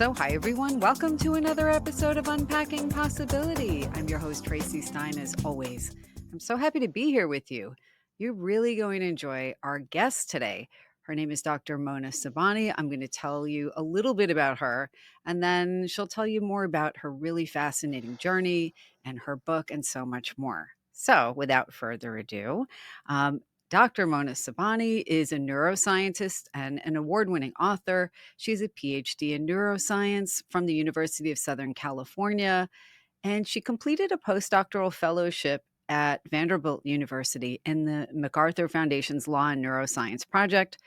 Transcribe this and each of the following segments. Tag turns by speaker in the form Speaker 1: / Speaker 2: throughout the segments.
Speaker 1: So, hi everyone. Welcome to another episode of Unpacking Possibility. I'm your host, Traci Stein, as always. I'm so happy to be here with you. You're really going to enjoy our guest today. Her name is Dr. Mona Sobhani. I'm going to tell you a little bit about her, and then she'll tell you more about her really fascinating journey and her book and so much more. So, without further ado, Dr. Mona Sobhani is a neuroscientist and an award-winning author. She's a PhD in neuroscience from the University of Southern California, and she completed a postdoctoral fellowship at Vanderbilt University in the MacArthur Foundation's Law and Neuroscience Project.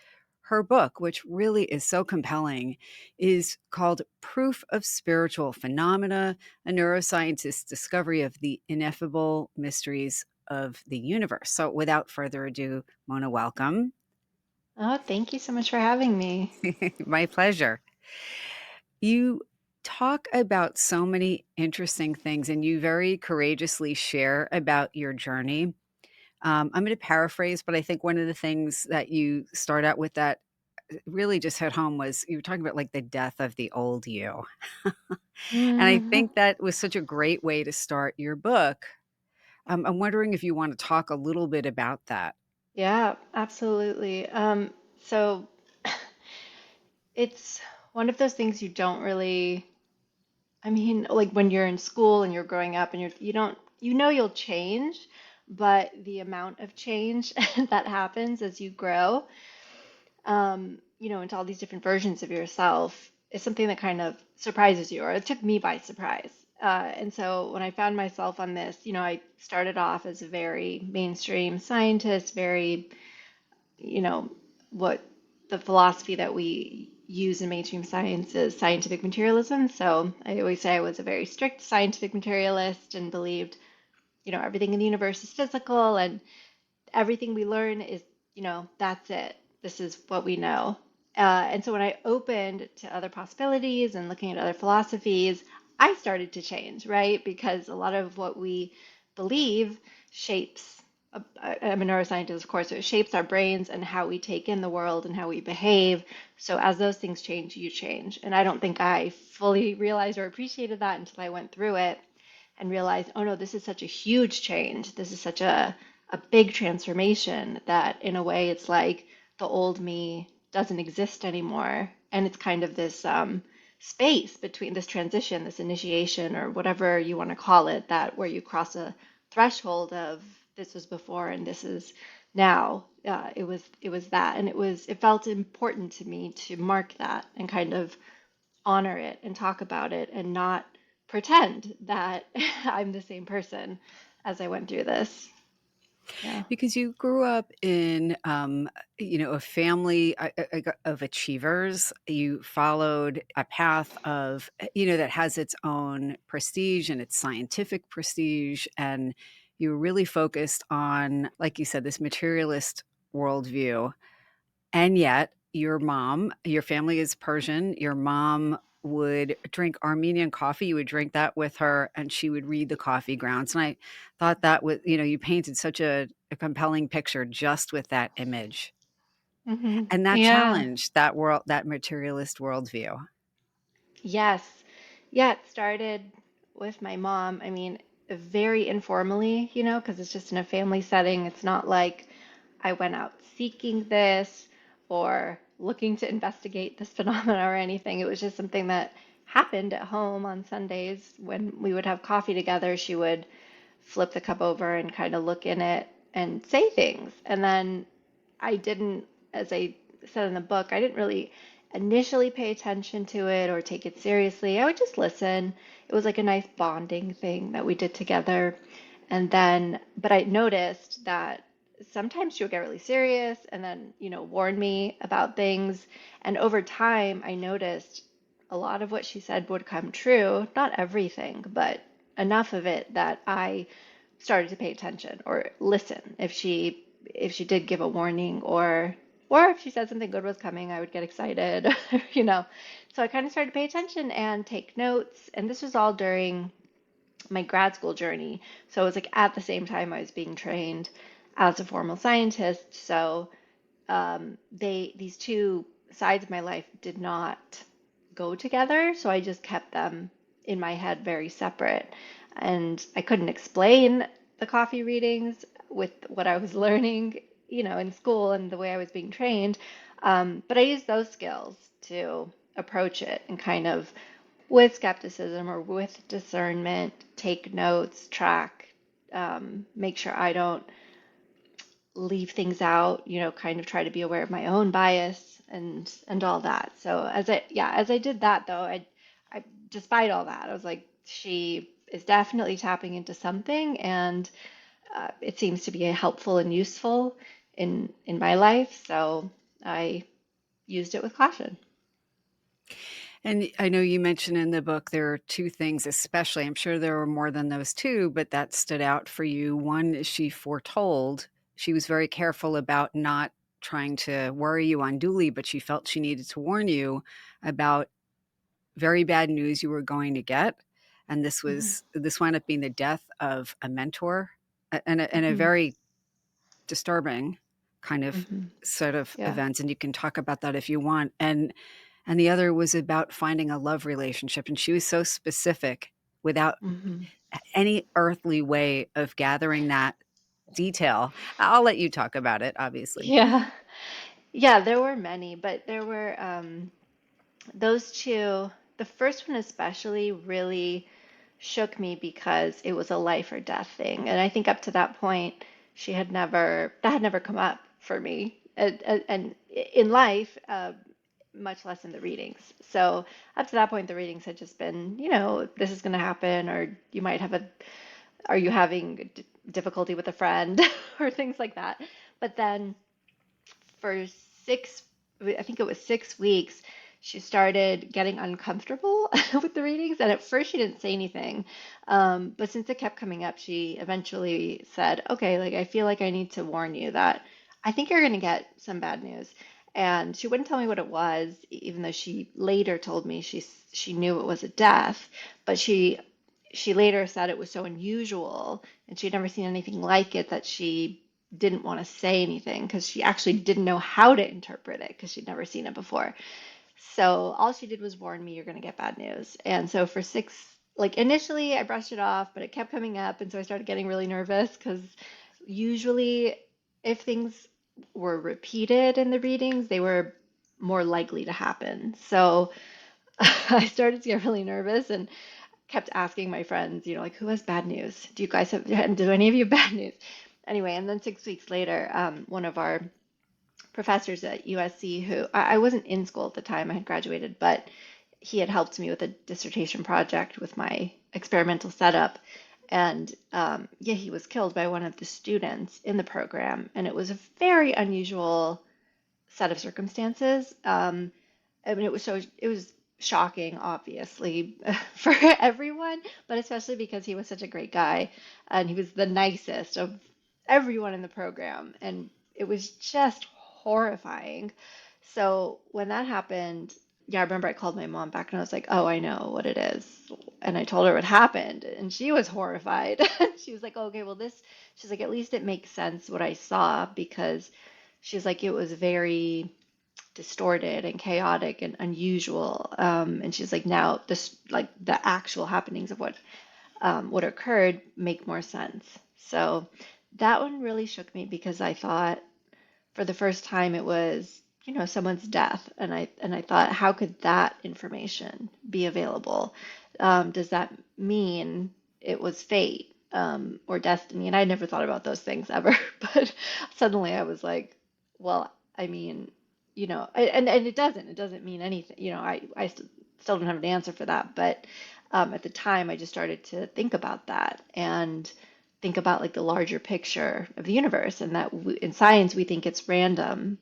Speaker 1: Her book, which really is so compelling, is called Proof of Spiritual Phenomena, a neuroscientist's discovery of the ineffable mysteries of the universe. So without further ado, Mona, welcome.
Speaker 2: Oh, thank you so much for having me.
Speaker 1: My pleasure. You talk about so many interesting things and you very courageously share about your journey. I'm going to paraphrase, but I think one of the things that you start out with that really just hit home was you were talking about like the death of the old you. And I
Speaker 2: Mhm.
Speaker 1: think that was such a great way to start your book. I'm wondering if you want to talk a little bit about that.
Speaker 2: Yeah, absolutely. So it's one of those things you don't really, I mean, like when you're in school and you're growing up and you don't, you know you'll change, but the amount of change that happens as you grow, into all these different versions of yourself is something that kind of surprises you, or it took me by surprise. And so when I found myself on this, I started off as a very mainstream scientist, very, you know, what the philosophy that we use in mainstream science is scientific materialism. So I always say I was a very strict scientific materialist and believed, everything in the universe is physical and everything we learn is, that's it. This is what we know. And so when I opened to other possibilities and looking at other philosophies, I started to change, right? Because a lot of what we believe shapes, I'm a neuroscientist, of course, so it shapes our brains and how we take in the world and how we behave. So as those things change, you change. And I don't think I fully realized or appreciated that until I went through it and realized, oh no, this is such a huge change. This is such a big transformation that in a way it's like the old me doesn't exist anymore. And it's kind of this space between this transition, this initiation, or whatever you want to call it, that where you cross a threshold of this was before and this is now. It was that, and it felt important to me to mark that and kind of honor it and talk about it and not pretend that I'm the same person as I went through this. Yeah.
Speaker 1: Because you grew up in, a family of achievers. You followed a path of, that has its own prestige and its scientific prestige. And you were really focused on, like you said, this materialist worldview. And yet, your family is Persian. Your mom would drink Armenian coffee. You would drink that with her, and she would read the coffee grounds. And I thought that was, you painted such a compelling picture just with that image. And that
Speaker 2: Yeah.
Speaker 1: challenged that world, that materialist worldview.
Speaker 2: Yes. Yeah, it started with my mom. I mean, very informally, because it's just in a family setting. It's not like I went out seeking this or looking to investigate this phenomena or anything. It was just something that happened at home on Sundays when we would have coffee together. She would flip the cup over and kind of look in it and say things. And then I didn't, as I said in the book, I didn't really initially pay attention to it or take it seriously. I would just listen. It was like a nice bonding thing that we did together. And then, but I noticed that sometimes she would get really serious and then, warn me about things. And over time, I noticed a lot of what she said would come true. Not everything, but enough of it that I started to pay attention or listen if she did give a warning or if she said something good was coming, I would get excited, you know. So I kind of started to pay attention and take notes. And this was all during my grad school journey. So it was like at the same time I was being trained as a formal scientist. So these two sides of my life did not go together. So I just kept them in my head very separate. And I couldn't explain the coffee readings with what I was learning, in school and the way I was being trained. But I used those skills to approach it and kind of with skepticism or with discernment, take notes, track, make sure I don't leave things out, kind of try to be aware of my own bias and all that. So as I did that though, I despite all that, I was like, she is definitely tapping into something, and it seems to be helpful and useful in my life. So I used it with caution.
Speaker 1: And I know you mentioned in the book there are two things, especially, I'm sure there were more than those two, but that stood out for you. One is she foretold. She was very careful about not trying to worry you unduly, but she felt she needed to warn you about very bad news you were going to get. And
Speaker 2: Hmm.
Speaker 1: this wound up being the death of a mentor, and a
Speaker 2: Hmm.
Speaker 1: very disturbing kind of
Speaker 2: Hmm.
Speaker 1: set of
Speaker 2: Yeah.
Speaker 1: events, and you can talk about that if you want. And the other was about finding a love relationship, and she was so specific without
Speaker 2: Hmm.
Speaker 1: any earthly way of gathering that detail. I'll let you talk about it, obviously.
Speaker 2: Yeah. Yeah, there were many, but there were those two. The first one especially really shook me because it was a life or death thing. And I think up to that point, that had never come up for me. And in life, much less in the readings. So up to that point, the readings had just been, this is going to happen, or you might have are you having difficulty with a friend, or things like that. But then for six, I think it was 6 weeks, she started getting uncomfortable with the readings. And at first, she didn't say anything. But since it kept coming up, she eventually said, okay, like, I feel like I need to warn you that I think you're going to get some bad news. And she wouldn't tell me what it was, even though she later told me she knew it was a death. But she later said it was so unusual and she'd never seen anything like it that she didn't want to say anything because she actually didn't know how to interpret it because she'd never seen it before. So all she did was warn me, you're going to get bad news. And so for like initially I brushed it off, but it kept coming up. And so I started getting really nervous because usually if things were repeated in the readings, they were more likely to happen. So I started to get really nervous and kept asking my friends, like, who has bad news? Do you guys have, do any of you have bad news? Anyway, and then 6 weeks later, one of our professors at USC, who I wasn't in school at the time, I had graduated, but he had helped me with a dissertation project with my experimental setup. And yeah, he was killed by one of the students in the program. And it was a very unusual set of circumstances. I mean, it was shocking, obviously, for everyone, but especially because he was such a great guy and he was the nicest of everyone in the program. And it was just horrifying. So when that happened, yeah, I remember I called my mom back and I was like, oh, I know what it is. And I told her what happened, and she was horrified. She was like, oh, okay, well, she's like, at least it makes sense what I saw because she's like, it was very distorted and chaotic and unusual. And she's like, now this, like the actual happenings of what occurred make more sense. So that one really shook me because I thought for the first time it was, someone's death, and I thought, how could that information be available? Does that mean it was fate, or destiny? And I never thought about those things ever, but suddenly I was like, well, I mean, and it doesn't mean anything. Still don't have an answer for that, but at the time I just started to think about that and think about like the larger picture of the universe, and that in science we think it's random.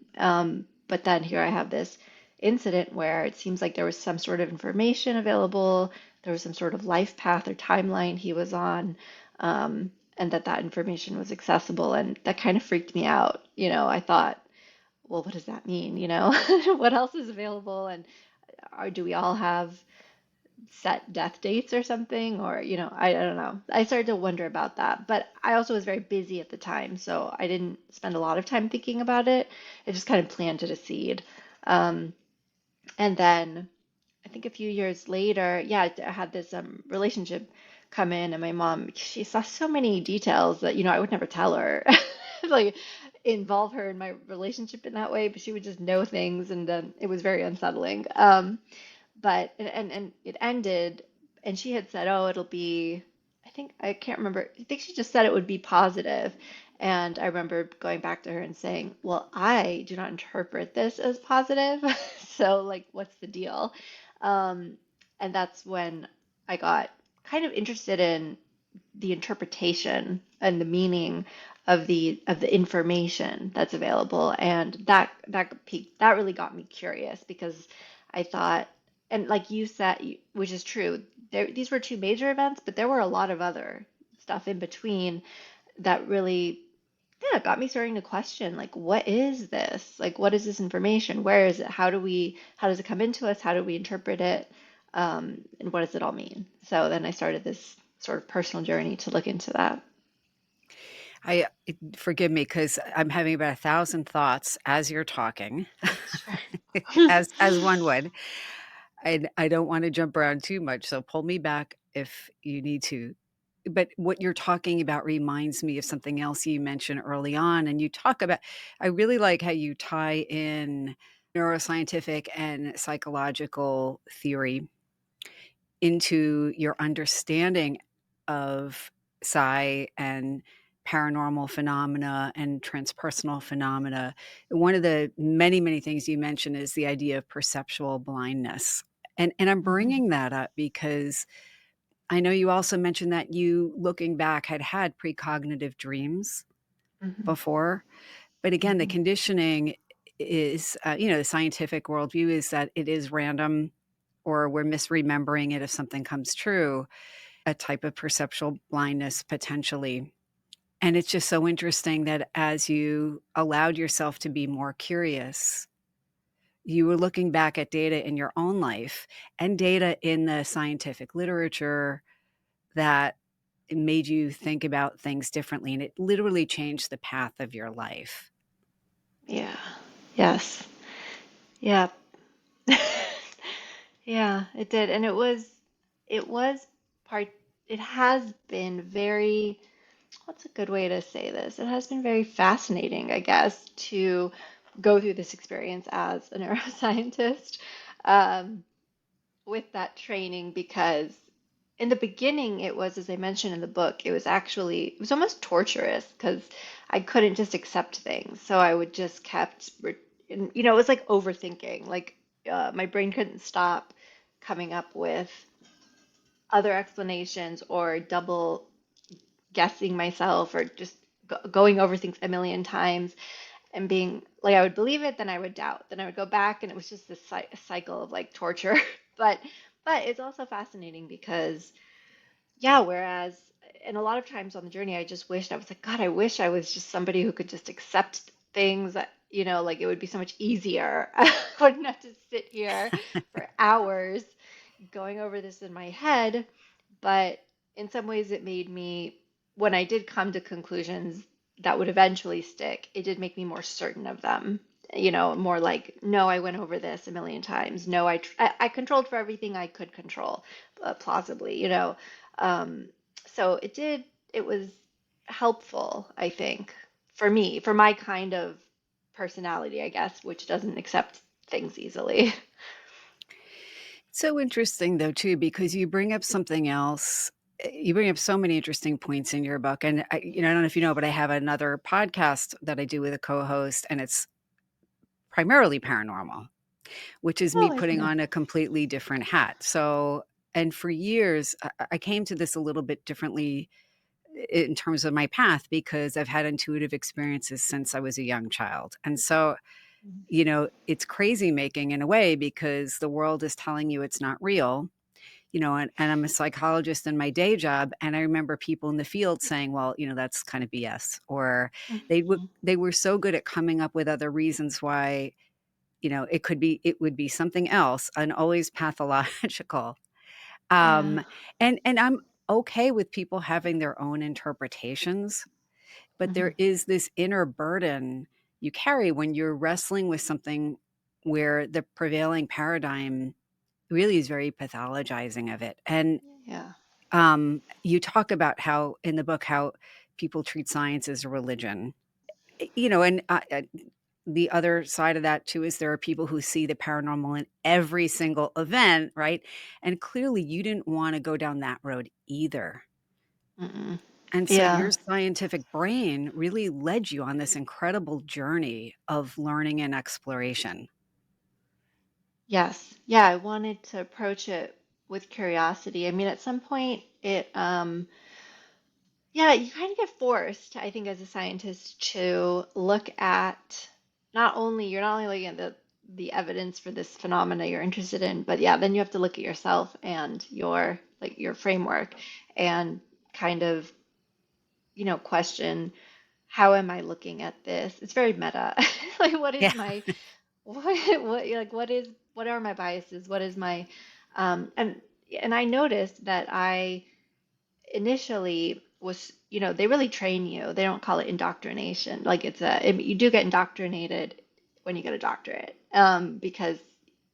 Speaker 2: But then here I have this incident where it seems like there was some sort of information available, there was some sort of life path or timeline he was on, and that information was accessible, and that kind of freaked me out. I thought, well, what does that mean? What else is available, and do we all have set death dates or something? Or I don't know, I started to wonder about that, but I also was very busy at the time, so I didn't spend a lot of time thinking about it. It just kind of planted a seed. And then I think a few years later, yeah, I had this relationship come in, and my mom, she saw so many details that, I would never tell her, like involve her in my relationship in that way, but she would just know things, and it was very unsettling. But and it ended, and she had said, "Oh, it'll be." I can't remember. I think she just said it would be positive, and I remember going back to her and saying, "Well, I do not interpret this as positive, so like, what's the deal?" Um, and that's when I got kind of interested in the interpretation and the meaning of the information that's available, and that really got me curious, because I thought, and like you said, which is true, these were two major events, but there were a lot of other stuff in between that really, yeah, got me starting to question, like, what is this? Like, what is this information? Where is it? How does it come into us? How do we interpret it? And what does it all mean? So then I started this sort of personal journey to look into that.
Speaker 1: Forgive me because I'm having about 1,000 thoughts as you're talking,
Speaker 2: Sure.
Speaker 1: as one would. And I don't want to jump around too much, so pull me back if you need to. But what you're talking about reminds me of something else you mentioned early on, and you talk about I really like how you tie in neuroscientific and psychological theory into your understanding of psi and paranormal phenomena and transpersonal phenomena. One of the many, many things you mentioned is the idea of perceptual blindness. And I'm
Speaker 2: Mhm,
Speaker 1: bringing that up because I know you also mentioned that you, looking back, had had precognitive dreams
Speaker 2: mhm,
Speaker 1: before. But again, the
Speaker 2: mhm.
Speaker 1: conditioning is, the scientific worldview is that it is random or we're misremembering it if something comes true, a type of perceptual blindness potentially. And it's just so interesting that as you allowed yourself to be more curious, you were looking back at data in your own life and data in the scientific literature that made you think about things differently. And it literally changed the path of your life.
Speaker 2: Yeah. Yes. Yeah. Yeah, it did. And it was part, it has been very, what's a good way to say this? It has been very fascinating, I guess, to go through this experience as a neuroscientist, um, with that training, because in the beginning it was, as I mentioned in the book, it was almost torturous, because I couldn't just accept things. So I would just it was like overthinking. Like, my brain couldn't stop coming up with other explanations, or double guessing myself, or just going over things a million times, and being like, I would believe it, then I would doubt, then I would go back, and it was just this cycle of like torture. but but it's also fascinating because, yeah, whereas, and a lot of times on the journey, I just wished, I was like, God, I wish I was just somebody who could just accept things that, like, it would be so much easier. I wouldn't have to sit here for hours going over this in my head. But in some ways, it made me, when I did come to conclusions that would eventually stick, it did make me more certain of them. More like, no, I went over this a million times. No, I controlled for everything I could control, plausibly. Um, so it was helpful, I think, for me, for my kind of personality, I guess, which doesn't accept things easily.
Speaker 1: So interesting, though, too, because you bring up something else. You bring up so many interesting points in your book. And I don't know if you know, but I have another podcast that I do with a co host, and it's primarily paranormal, which is me
Speaker 2: Oh, I
Speaker 1: putting
Speaker 2: see.
Speaker 1: on a completely different hat. So, and for years, I came to this a little bit differently in terms of my path because I've had intuitive experiences since I was a young child. And so, it's crazy making in a way because the world is telling you it's not real, and I'm a psychologist in my day job. And I remember people in the field saying, well, that's kind of BS, or
Speaker 2: Mhm.
Speaker 1: they were so good at coming up with other reasons why, it would be something else and always pathological.
Speaker 2: Yeah.
Speaker 1: Um, and I'm okay with people having their own interpretations, but
Speaker 2: Hmm.
Speaker 1: there is this inner burden you carry when you're wrestling with something where the prevailing paradigm really is very pathologizing of it. And
Speaker 2: Yeah.
Speaker 1: you talk about how in the book how people treat science as a religion, and the other side of that too is there are people who see the paranormal in every single event, right? And clearly you didn't want to go down that road either.
Speaker 2: Mm-mm.
Speaker 1: And so your
Speaker 2: Yeah.
Speaker 1: scientific brain really led you on this incredible journey of learning and exploration.
Speaker 2: Yes. Yeah, I wanted to approach it with curiosity. I mean, at some point yeah, you kind of get forced, I think, as a scientist to look at you're not only looking at the evidence for this phenomena you're interested in, but yeah, then you have to look at yourself and your framework and kind of, question, how am I looking at this? It's very meta. Like what
Speaker 1: Yeah.
Speaker 2: is my what are my biases? What is my and I noticed that I initially was, they really train you. They don't call it indoctrination. Like you do get indoctrinated when you get a doctorate, because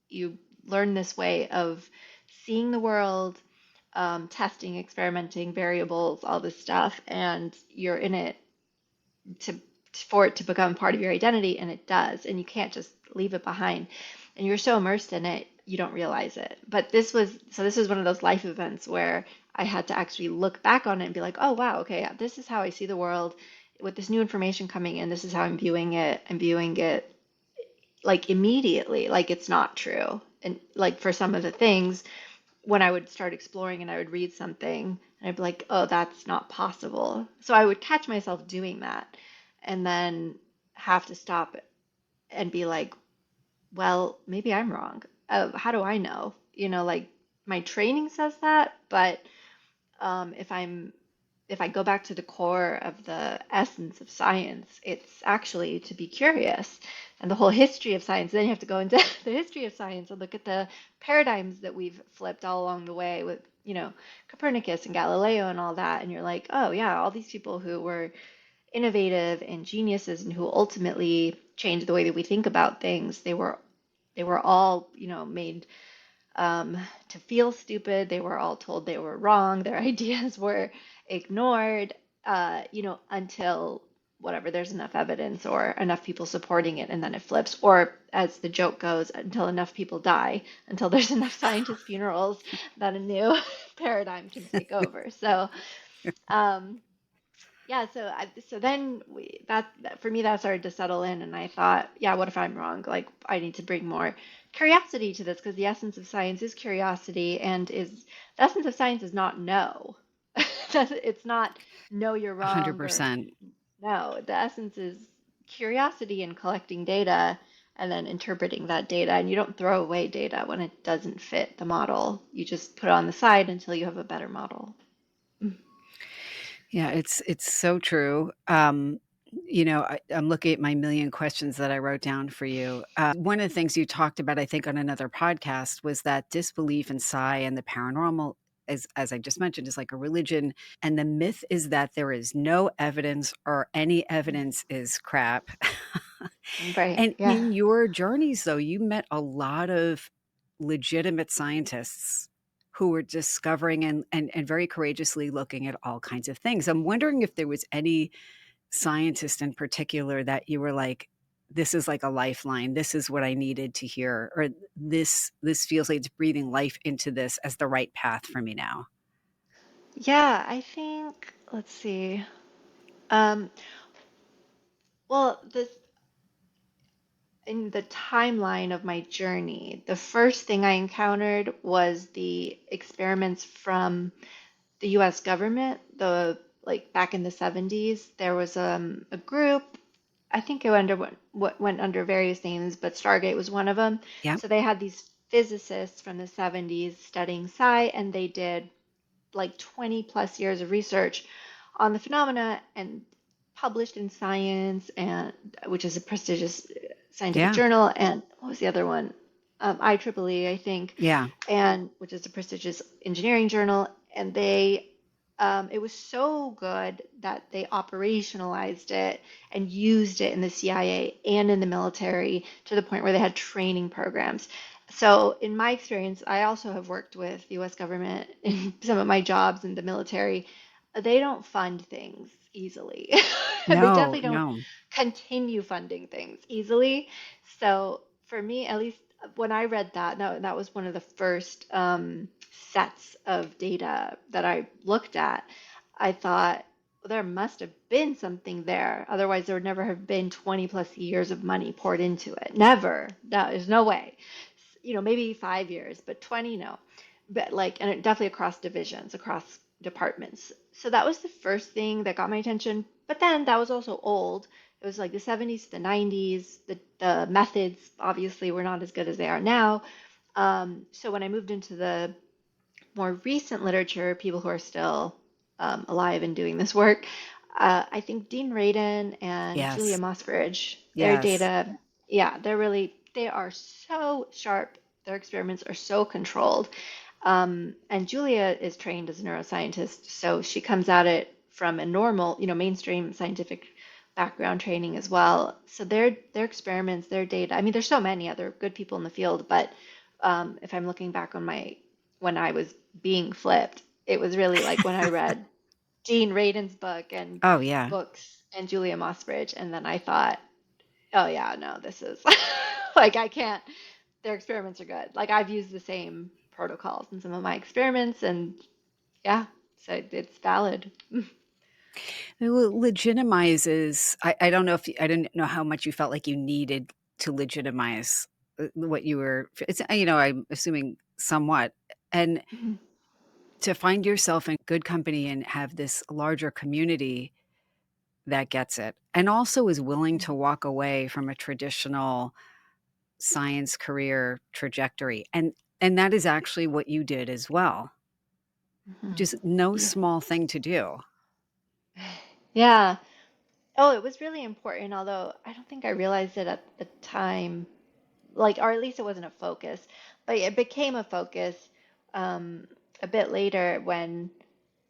Speaker 2: you learn this way of seeing the world, testing, experimenting, variables, all this stuff, and you're in it to for it to become part of your identity, and it does, and you can't just leave it behind. And you're so immersed in it, you don't realize it. But this was one of those life events where I had to actually look back on it and be like, oh wow, okay, yeah, this is how I see the world with this new information coming in. This is how I'm viewing it. I'm viewing it like immediately, like it's not true. And like for some of the things, when I would start exploring and I would read something and I'd be like, oh, that's not possible. So I would catch myself doing that and then have to stop and be like, well, maybe I'm wrong. How do I know? Like my training says that, but if I go back to the core of the essence of science, it's actually to be curious. And the whole history of science, then you have to go into the history of science and look at the paradigms that we've flipped all along the way with, Copernicus and Galileo and all that. And you're like, oh, yeah, all these people who were innovative and geniuses and who ultimately changed the way that we think about things, they were all, made to feel stupid. They were all told they were wrong. Their ideas were ignored, until whatever, there's enough evidence or enough people supporting it, and then it flips. Or, as the joke goes, until enough people die, until there's enough scientist funerals that a new paradigm can take over. So, um, yeah, so then for me that started to settle in, and I thought, yeah, what if I'm wrong? Like I need to bring more curiosity to this because the essence of science is curiosity, and is the essence of science is not no. It's not no, you're wrong, or
Speaker 1: 100%.
Speaker 2: no. The essence is curiosity and collecting data and then interpreting that data, and you don't throw away data when it doesn't fit the model. You just put it on the side until you have a better model.
Speaker 1: Yeah, it's so true. I'm looking at my million questions that I wrote down for you. One of the things you talked about, I think, on another podcast was that disbelief in psi and the paranormal, as I just mentioned, is like a religion. And the myth is that there is no evidence or any evidence is crap.
Speaker 2: Right.
Speaker 1: And
Speaker 2: Yeah.
Speaker 1: in your journeys, though, you met a lot of legitimate scientists who were discovering and very courageously looking at all kinds of things. I'm wondering if there was any scientist in particular that you were like, this is like a lifeline. This is what I needed to hear, or this feels like it's breathing life into this as the right path for me now.
Speaker 2: Yeah, I think, let's see. Um, well, this in the timeline of my journey, the first thing I encountered was the experiments from the US government. Like back in the 70s, there was a group, I think it went under various names, but Stargate was one of them.
Speaker 1: Yeah,
Speaker 2: So they had these physicists from the 70s studying psi, and they did like 20 plus years of research on the phenomena and published in Science, and which is a prestigious scientific
Speaker 1: yeah,
Speaker 2: journal, and what was the other one? IEEE, I think,
Speaker 1: yeah.
Speaker 2: and which is a prestigious engineering journal. And it was so good that they operationalized it and used it in the CIA and in the military to the point where they had training programs. So, in my experience, I also have worked with the US government in some of my jobs in the military. They don't fund things easily. They
Speaker 1: No,
Speaker 2: definitely don't
Speaker 1: no.
Speaker 2: continue funding things easily. So, for me, at least when I read that, that was one of the first sets of data that I looked at. I thought, well, there must have been something there. Otherwise, there would never have been 20 plus years of money poured into it. Never. No, there's no way. Maybe 5 years, but 20, no. But like, and it definitely across divisions, across departments. So that was the first thing that got my attention. But then that was also old. It was like the 70s, the 90s. The methods obviously were not as good as they are now. So when I moved into the more recent literature, people who are still alive and doing this work, I think Dean Radin and Julia
Speaker 1: Yes.
Speaker 2: Mossbridge, their
Speaker 1: Yes.
Speaker 2: data, yeah, they are so sharp. Their experiments are so controlled. And Julia is trained as a neuroscientist, so she comes at it from a normal, mainstream scientific background training as well. So their experiments, their data, I mean, there's so many other good people in the field, but if I'm looking back on my when I was being flipped, it was really like when I read Jean Radin's book and
Speaker 1: Oh, yeah.
Speaker 2: books and Julia Mossbridge, and then I thought, oh yeah, no, this is like I can't. Their experiments are good. Like I've used the same protocols in some of my experiments, and yeah, so it's valid.
Speaker 1: It legitimizes, I don't know if I didn't know how much you felt like you needed to legitimize what you were, it's, I'm assuming somewhat. And
Speaker 2: Mhm.
Speaker 1: to find yourself in good company and have this larger community that gets it and also is willing to walk away from a traditional science career trajectory. And that is actually what you did as well, which
Speaker 2: Mhm.
Speaker 1: is no
Speaker 2: Yeah.
Speaker 1: small thing to do.
Speaker 2: Yeah. Oh, it was really important, although I don't think I realized it at the time, like, or at least it wasn't a focus, but it became a focus um, a bit later when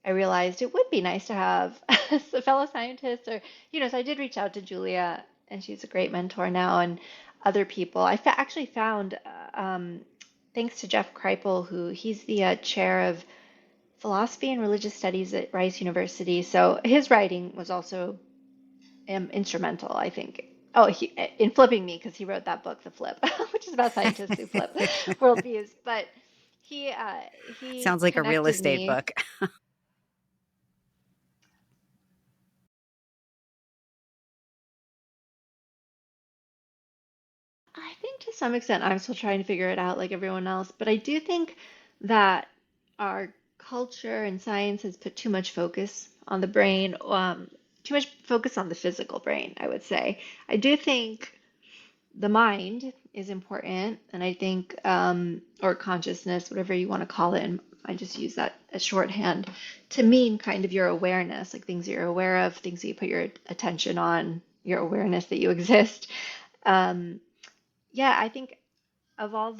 Speaker 2: I realized it would be nice to have a fellow scientist, or, so I did reach out to Julia, and she's a great mentor now, and other people. Actually found, thanks to Jeff Kripal, who he's the chair of philosophy and religious studies at Rice University. So his writing was also instrumental, I think. Oh, in flipping me because he wrote that book, The Flip, which is about scientists who flip worldviews. But he
Speaker 1: Sounds like a real
Speaker 2: connected
Speaker 1: estate
Speaker 2: me.
Speaker 1: book.
Speaker 2: I think to some extent I'm still trying to figure it out like everyone else, but I do think that our culture and science has put too much focus on the brain, too much focus on the physical brain, I would say. I do think the mind is important, and I think, or consciousness, whatever you want to call it, and I just use that as shorthand to mean kind of your awareness, like things that you're aware of, things that you put your attention on, your awareness that you exist. Um, yeah, I think of all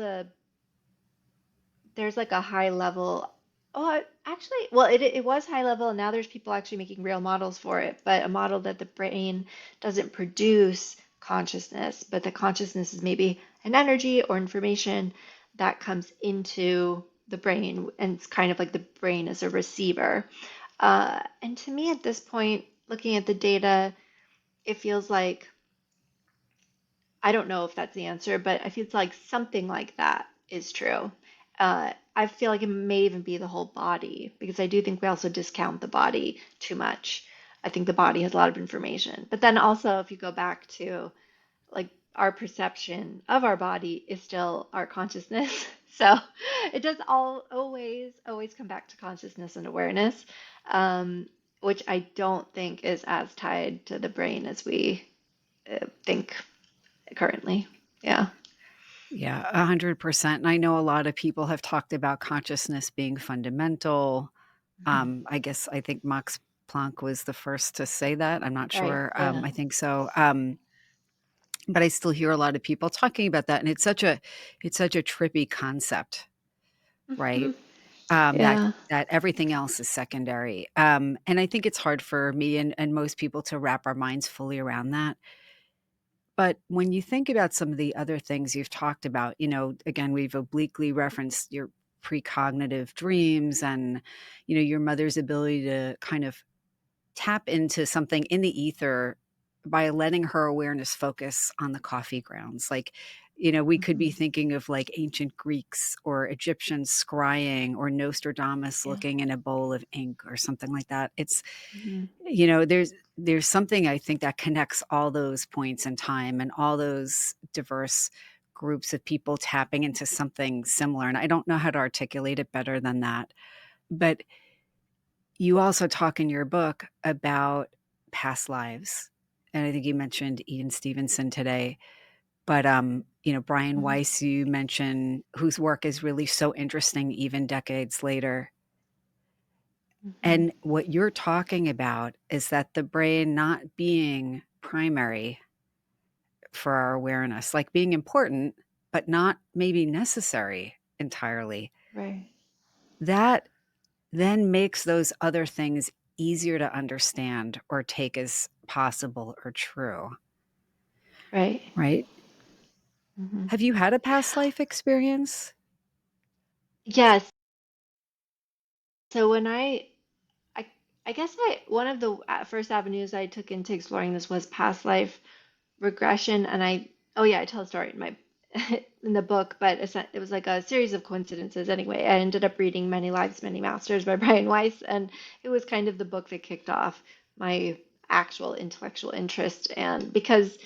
Speaker 2: there's like a high level. Oh, actually, well, it was high level, and now there's people actually making real models for it, but a model that the brain doesn't produce consciousness, but the consciousness is maybe an energy or information that comes into the brain, and it's kind of like the brain as a receiver. And to me, at this point, looking at the data, it feels like I don't know if that's the answer, but I feel it's like something like that is true. I feel like it may even be the whole body because I do think we also discount the body too much. I think the body has a lot of information. But then also, if you go back to like our perception of our body is still our consciousness. So it does always come back to consciousness and awareness, which I don't think is as tied to the brain as we think currently. Yeah.
Speaker 1: Yeah, 100%. And I know a lot of people have talked about consciousness being fundamental.
Speaker 2: Mhm.
Speaker 1: I guess I think Max Planck was the first to say that. I'm not
Speaker 2: Right.
Speaker 1: sure.
Speaker 2: Yeah.
Speaker 1: I think so. But I still hear a lot of people talking about that, and it's such a trippy concept, right?
Speaker 2: Mhm.
Speaker 1: That
Speaker 2: Yeah.
Speaker 1: everything else is secondary. And I think it's hard for me and most people to wrap our minds fully around that. But when you think about some of the other things you've talked about, again, we've obliquely referenced your precognitive dreams and, your mother's ability to kind of tap into something in the ether by letting her awareness focus on the coffee grounds. Like, we could be
Speaker 2: Hmm.
Speaker 1: thinking of like ancient Greeks or Egyptians scrying or Nostradamus
Speaker 2: Yeah.
Speaker 1: looking in a bowl of ink or something like that. It's,
Speaker 2: Hmm.
Speaker 1: there's something I think that connects all those points in time and all those diverse groups of people tapping into something similar. And I don't know how to articulate it better than that. But you also talk in your book about past lives. And I think you mentioned Ian Stevenson today. But Brian
Speaker 2: Hmm.
Speaker 1: Weiss, you mentioned, whose work is really so interesting even decades later.
Speaker 2: Hmm.
Speaker 1: And what you're talking about is that the brain not being primary for our awareness, like being important, but not maybe necessary entirely.
Speaker 2: Right.
Speaker 1: That then makes those other things easier to understand or take as possible or true,
Speaker 2: Right.
Speaker 1: right?
Speaker 2: Hmm.
Speaker 1: Have you had a past life experience?
Speaker 2: Yes. So when I, I guess one of the first avenues I took into exploring this was past life regression, and oh yeah, I tell a story in my in the book, but it was like a series of coincidences. Anyway, I ended up reading Many Lives, Many Masters by Brian Weiss, and it was kind of the book that kicked off my actual intellectual interest, and because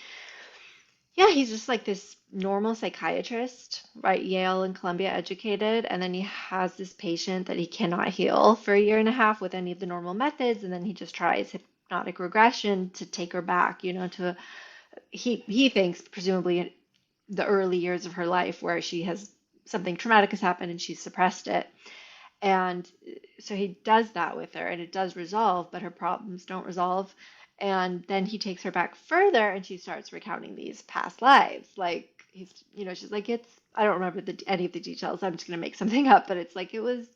Speaker 2: yeah, he's just like this normal psychiatrist, right? Yale and Columbia educated. And then he has this patient that he cannot heal for a year and a half with any of the normal methods. And then he just tries hypnotic regression to take her back, to he thinks presumably the early years of her life where she has something traumatic has happened and she's suppressed it. And so he does that with her and it does resolve, but her problems don't resolve. And then he takes her back further and she starts recounting these past lives. Like she's like, I don't remember any of the details. I'm just going to make something up, but it's like it was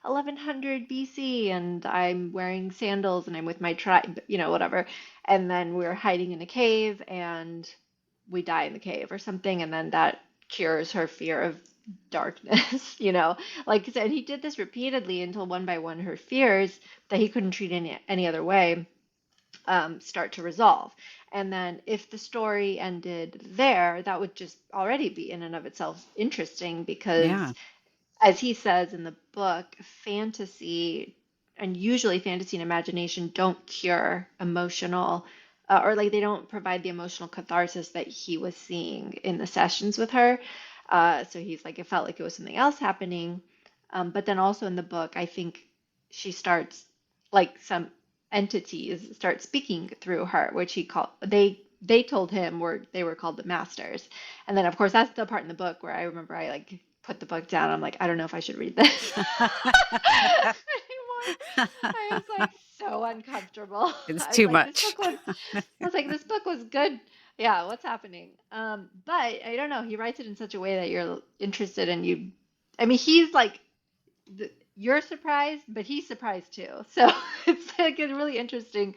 Speaker 2: 1100 BC and I'm wearing sandals and I'm with my tribe, whatever. And then we're hiding in a cave and we die in the cave or something. And then that cures her fear of darkness, like I said, he did this repeatedly until one by one her fears that he couldn't treat any other way start to resolve. And then if the story ended there, that would just already be in and of itself interesting because
Speaker 1: Yeah.
Speaker 2: as he says in the book, fantasy and usually fantasy and imagination don't cure emotional or like they don't provide the emotional catharsis that he was seeing in the sessions with her. So he's like, it felt like it was something else happening. But then also in the book, I think she starts like some entities start speaking through her, which they told him they were called the masters. And then of course that's the part in the book where I remember I like put the book down. I'm like, I don't know if I should read this anymore. I was like so uncomfortable.
Speaker 1: It's
Speaker 2: I was
Speaker 1: too
Speaker 2: like,
Speaker 1: much.
Speaker 2: this book was good. Yeah, what's happening? But I don't know. He writes it in such a way that you're interested and I mean, he's like, you're surprised, but he's surprised too. So it's like a really interesting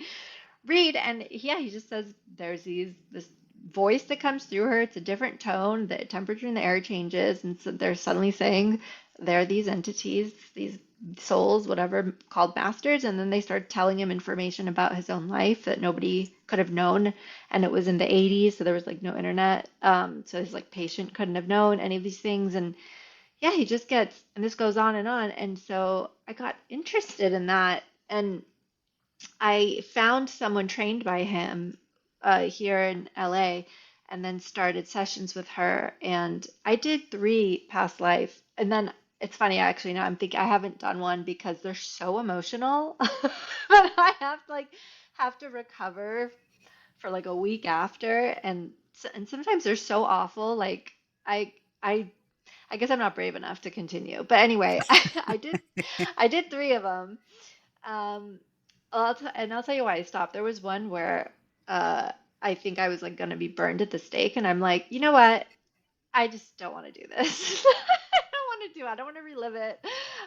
Speaker 2: read. And yeah, he just says there's this voice that comes through her. It's a different tone. The temperature in the air changes, and so they're suddenly saying there are these entities, these souls, whatever, called masters, and then they start telling him information about his own life that nobody could have known. And it was in the 80s, so there was like no internet. So his like patient couldn't have known any of these things, and yeah, he just gets, and this goes on and on. And so I got interested in that, and I found someone trained by him here in LA and then started sessions with her. And I did three past life. And then it's funny, actually, now I'm thinking I haven't done one because they're so emotional that I have to recover for like a week after. And sometimes they're so awful. Like I, I, I guess I'm not brave enough to continue. But anyway, I did three of them. Um, I'll tell you why I stopped. There was one where uh, I think I was like gonna be burned at the stake, and I'm like, you know what? I just don't want to do this. I don't want to do it. I don't want to relive it.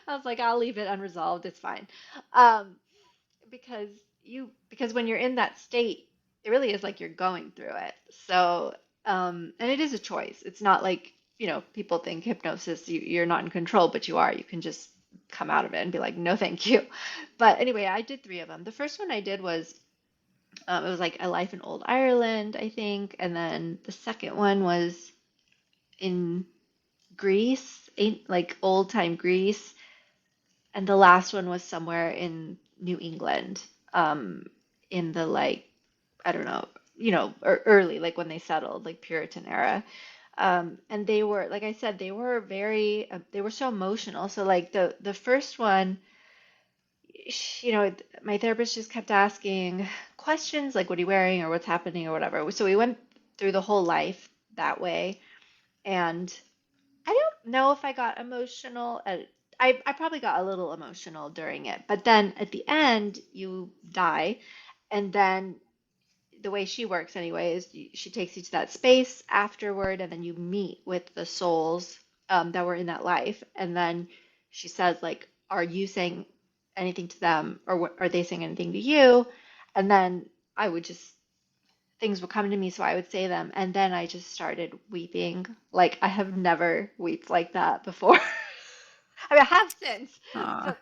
Speaker 2: I was like, I'll leave it unresolved. It's fine. Um, because when you're in that state. it really is like you're going through it. So, and it is a choice. It's not like, people think hypnosis, you're not in control, but you are. You can just come out of it and be like, no, thank you. But anyway, I did three of them. The first one I did was, it was like a life in old Ireland, I think. And then the second one was in Greece, like old time Greece. And the last one was somewhere in New England, um, in the like, I don't know, early, like when they settled, like Puritan era. And they were, like I said, they were they were so emotional. So like the first one, my therapist just kept asking questions like, what are you wearing or what's happening or whatever. So we went through the whole life that way. And I don't know if I got emotional. I probably got a little emotional during it. But then at the end, you die. And then the way she works anyway is she takes you to that space afterward, and then you meet with the souls that were in that life, and then she says like, are you saying anything to them, or are they saying anything to you? And then I would just things would come to me, so I would say them, and then I just started weeping like I have never wept like that before. I mean, I have since,
Speaker 1: Ah.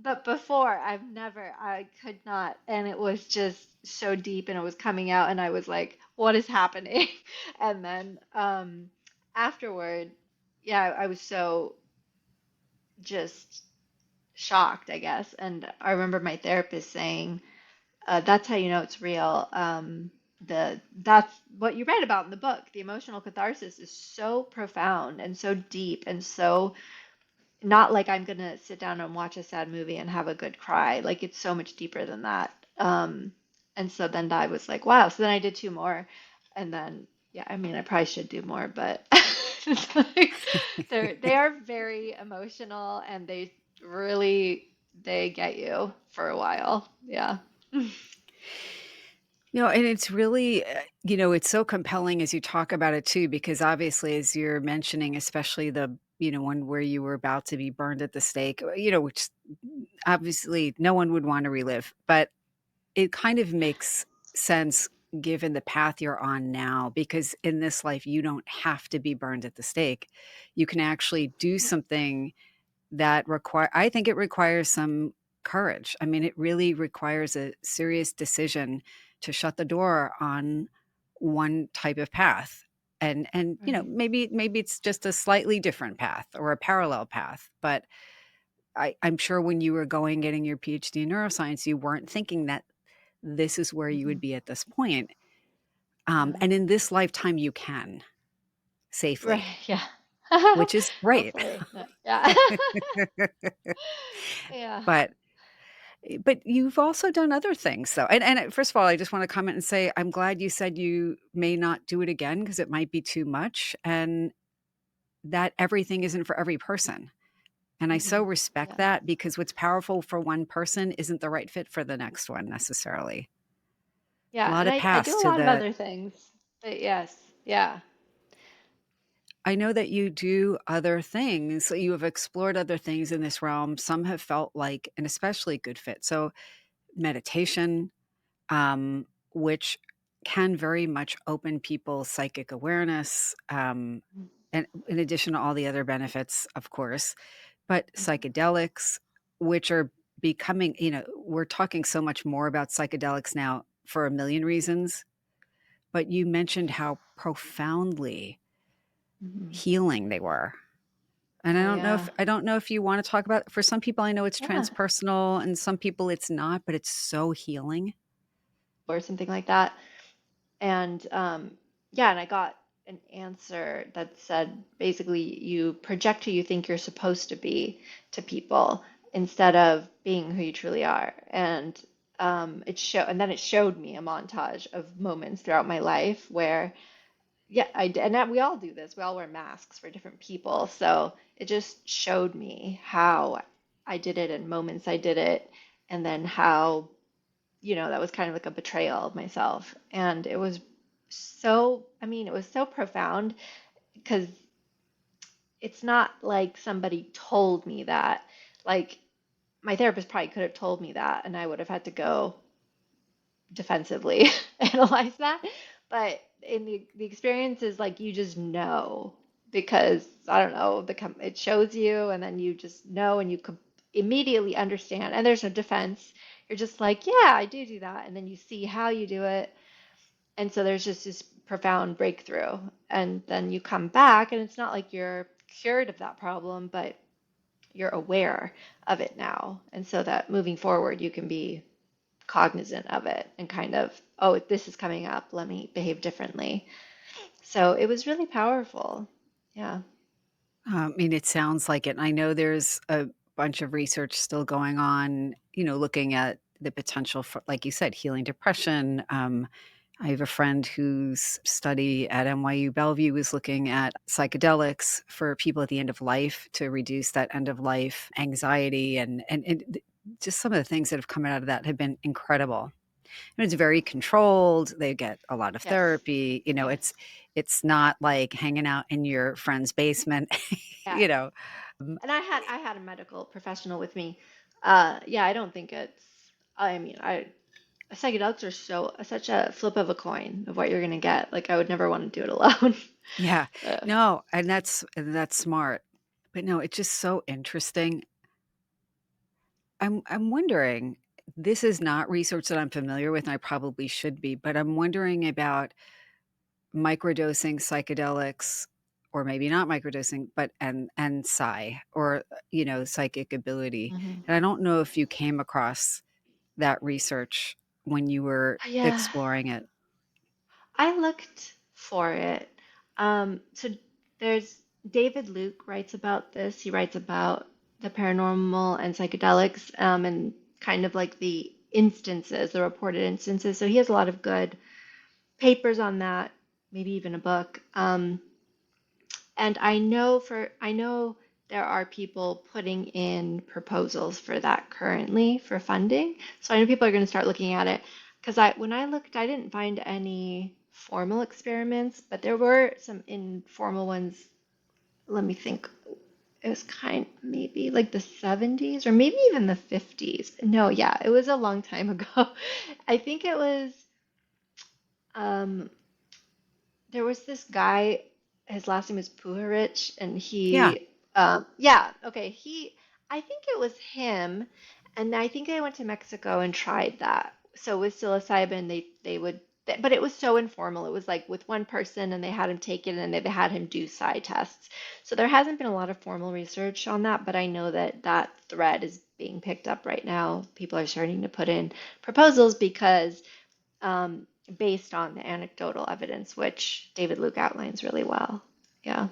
Speaker 2: but before I could not, and it was just so deep, and it was coming out, and I was like, "What is happening?" And then afterward, yeah, I was so just shocked, I guess. And I remember my therapist saying, "That's how you know it's real." That's what you read about in the book. The emotional catharsis is so profound and so deep and so not like I'm gonna sit down and watch a sad movie and have a good cry. Like it's so much deeper than that. And so then I was like, wow. So then I did two more, and then yeah, I mean, I probably should do more, but it's like they are very emotional, and they get you for a while. Yeah.
Speaker 1: And it's really, it's so compelling as you talk about it too, because obviously, as you're mentioning, especially one where you were about to be burned at the stake, which obviously no one would want to relive, but it kind of makes sense given the path you're on now, because in this life, you don't have to be burned at the stake. You can actually do something that I think it requires some courage. I mean, it really requires a serious decision to shut the door on one type of path. And
Speaker 2: Right.
Speaker 1: maybe it's just a slightly different path or a parallel path. But I'm sure when you were getting your PhD in neuroscience, you weren't thinking that this is where you would
Speaker 2: Mhm.
Speaker 1: be at this point.
Speaker 2: Yeah.
Speaker 1: And in this lifetime, you can
Speaker 2: Right.
Speaker 1: safely,
Speaker 2: Yeah.
Speaker 1: which is great.
Speaker 2: Hopefully. No. Yeah. Yeah.
Speaker 1: but But you've also done other things though. And first of all, I just want to comment and say I'm glad you said you may not do it again because it might be too much and that everything isn't for every person. And I so respect
Speaker 2: Yeah.
Speaker 1: that because what's powerful for one person isn't the right fit for the next one necessarily. A
Speaker 2: Yeah.
Speaker 1: lot
Speaker 2: And
Speaker 1: of
Speaker 2: I
Speaker 1: paths
Speaker 2: do a
Speaker 1: to
Speaker 2: lot of
Speaker 1: the
Speaker 2: other things. But yes. Yeah.
Speaker 1: I know that you do other things. So you have explored other things in this realm. Some have felt like an especially good fit. So meditation, um, which can very much open people's psychic awareness, and in addition to all the other benefits, of course, but psychedelics, which are becoming, we're talking so much more about psychedelics now for a million reasons, but you mentioned how profoundly
Speaker 2: Mhm.
Speaker 1: healing they were. And
Speaker 2: Oh yeah.
Speaker 1: I don't know if you want to talk about for some people I know it's
Speaker 2: Yeah.
Speaker 1: transpersonal and some people it's not, but it's so healing.
Speaker 2: Or something like that. And yeah, and I got an answer that said basically you project who you think you're supposed to be to people instead of being who you truly are. And and then it showed me a montage of moments throughout my life where yeah, I did, and that we all do this. We all wear masks for different people. So it just showed me how I did it and moments I did it, and then how that was kind of like a betrayal of myself. And it was I mean, it was so profound because it's not like somebody told me that. Like, my therapist probably could have told me that, and I would have had to go defensively analyze that. But in the experience is like you just know because I don't know, it shows you and then you just know and you immediately understand and there's no defense. You're just like, yeah, I do that. And then you see how you do it. And so there's just this profound breakthrough. And then you come back and it's not like you're cured of that problem, but you're aware of it now. And so that moving forward, you can be cognizant of it and kind of, oh, this is coming up. Let me behave differently. So it was really powerful. Yeah.
Speaker 1: I mean, it sounds like it. I know there's a bunch of research still going on, looking at the potential for, like you said, healing depression. I have a friend whose study at NYU Bellevue is looking at psychedelics for people at the end of life to reduce that end of life anxiety and just some of the things that have come out of that have been incredible. And it's very controlled. They get a lot of
Speaker 2: Yes.
Speaker 1: therapy.
Speaker 2: Yes.
Speaker 1: It's not like hanging out in your friend's basement,
Speaker 2: Yeah.
Speaker 1: you know.
Speaker 2: And I had a medical professional with me. Yeah, I don't think it's. I mean, I psychedelics are such a flip of a coin of what you're gonna get. Like I would never want to do it alone.
Speaker 1: Yeah.
Speaker 2: Uh,
Speaker 1: No, and that's smart. But no, it's just so interesting. I'm wondering, this is not research that I'm familiar with, and I probably should be, but I'm wondering about microdosing psychedelics, or maybe not microdosing, but and psi, or psychic ability.
Speaker 2: mhm.
Speaker 1: And I don't know if you came across that research when you were
Speaker 2: Yeah,
Speaker 1: exploring it.
Speaker 2: I looked for it. So there's David Luke writes about this. He writes about the paranormal and psychedelics, and kind of like the instances, the reported instances. So he has a lot of good papers on that, maybe even a book. And I know there are people putting in proposals for that currently for funding. So I know people are going to start looking at it because when I looked, I didn't find any formal experiments, but there were some informal ones. Let me think. It was maybe like the 70s or maybe even the 50s. No, yeah, it was a long time ago. I think it was um there was this guy, his last name is Puharich, and
Speaker 1: Yeah.
Speaker 2: yeah, okay, I think it was him, and I think I went to Mexico and tried that. So with psilocybin, they would, but it was so informal. It was like with one person, and they had him take it, and they had him do psi tests. So there hasn't been a lot of formal research on that, but I know that that thread is being picked up right now. People are starting to put in proposals because um, based on the anecdotal evidence, which David Luke outlines really well. Yeah.